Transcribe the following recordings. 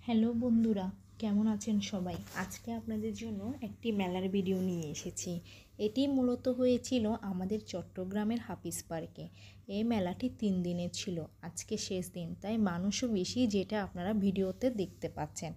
Hello বন্ধুরা, কেমন আছেন সবাই? আজকে আপনাদের জন্য একটি মেলার ভিডিও নিয়ে এসেছি। এটি মূলত হয়েছিল আমাদের চট্টগ্রামের হাফিজ পার্কে। এই মেলাটি 3 দিনের ছিল, আজকে শেষ দিন, তাই মানুষও বেশি, যেটা আপনারা ভিডিওতে দেখতে পাচ্ছেন।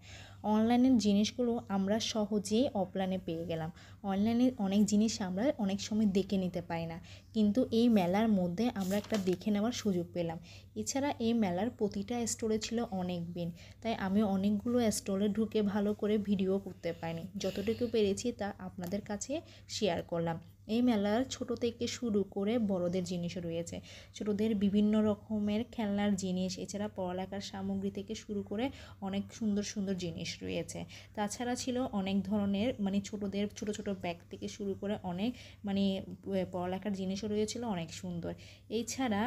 অনলাইনের জিনিসগুলো আমরা সহজেই অফলাইনে পেয়ে গেলাম। অনলাইনে অনেক জিনিস আমরা অনেক সময় দেখে নিতে পারি না, কিন্তু এই মেলার মধ্যে আমরা একটা দেখে নেওয়ার সুযোগ পেলাম। এছাড়া এই মেলার প্রতিটা স্টোরে ছিল অনেক বিন, তাই আমি অনেকগুলো স্টলে ঢুকে ভালো করে ভিডিও করতে পারিনি। যতটুকু পেরেছি তা আপনাদের কাছে শেয়ার করলাম। এই মেলার ছোট থেকে শুরু করে বড়দের জিনিসও রয়েছে। ছোটদের বিভিন্ন রকমের খেলনার জিনিস, এছাড়া পড়ালেখার সামগ্রী থেকে শুরু করে অনেক সুন্দর সুন্দর জিনিস রয়েছে। তাছাড়া ছিল অনেক ধরনের ছোটদের ছোট ছোট ব্যাগ থেকে শুরু করে অনেক পড়ালেখার জিনিসও রয়েছিল, অনেক সুন্দর। এছাড়া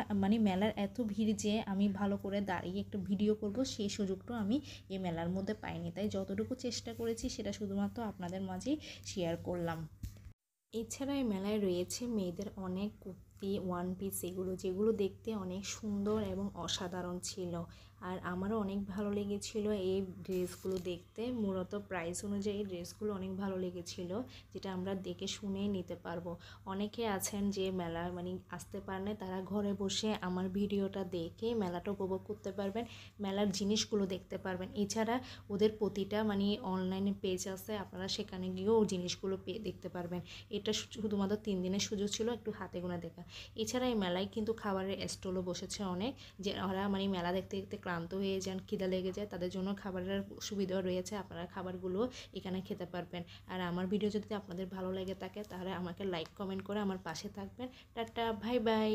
মেলার এত ভিড় যে আমি ভালো করে দাঁড়িয়ে একটু ভিডিও করব সেই সুযোগটাও আমি এই মেলার মধ্যে পাইনি, তাই যতটুকু চেষ্টা করেছি সেটা শুধুমাত্র আপনাদের মাঝেই শেয়ার করলাম। এছাড়া এই মেলায় রয়েছে মেয়েদের অনেক কুর্তি, ওয়ান পিস, যেগুলো দেখতে অনেক সুন্দর এবং অসাধারণ ছিল। আর আমারও অনেক ভালো লেগেছিল এই ড্রেসগুলো দেখতে। মূলত প্রাইস অনুযায়ী ড্রেসগুলো অনেক ভালো লেগেছিল, যেটা আমরা দেখে শুনেই নিতে পারবো। অনেকে আছেন যে মেলা আসতে পারেন, তারা ঘরে বসে আমার ভিডিওটা দেখে মেলাটা উপভোগ করতে পারবেন, মেলার জিনিসগুলো দেখতে পারবেন। এছাড়া ওদের প্রতিটা অনলাইনে পেজ আছে, আপনারা সেখানে গিয়েও জিনিসগুলো দেখতে পারবেন। এটা শুধুমাত্র 3 দিনের সুযোগ ছিল, একটু হাতে গোনা দেখা। এছাড়া এই মেলায় কিন্তু খাবারের স্টলও বসেছে অনেক, যে ওরা মেলা দেখতে দেখতে ক্লান্ত হয়ে যান, খিদা লেগে যায়, তাদের জন্য খাবারের সুবিধাও রয়েছে। আপনারা খাবারগুলো এখানে খেতে পারবেন। আর আমার ভিডিও যদি আপনাদের ভালো লেগে থাকে তাহলে আমাকে লাইক কমেন্ট করে আমার পাশে থাকবেন। Tata, bye bye.